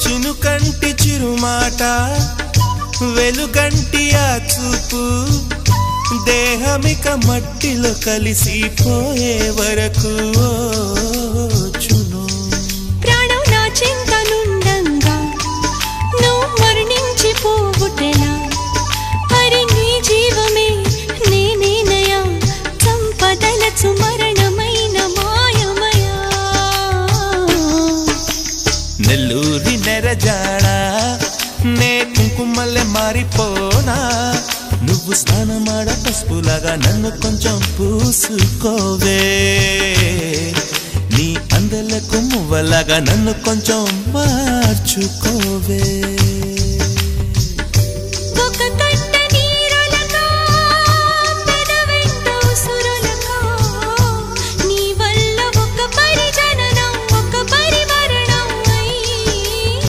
చినుకంటి చిరుమాట వెలుగంటి ఆ చూపు దేహమిక మట్టిలో కలిసిపోయే వరకు చును ప్రాణం నా చింతనుండంగా నువ్వు మరణించి పోవుటెలా హరి నీ జీవమే నేనేనయా సంపదలచు మరణమైన మాయమయా నెల్లూరి నెరజాడా నే కుంకుమల్లె మారిపోనా నువ్వు స్నానమాడ పసుపులాగా నన్ను కొంచెం పూసుకోవే నీ అందలకు మువ్వలాగా నన్ను కొంచెం మార్చుకోవే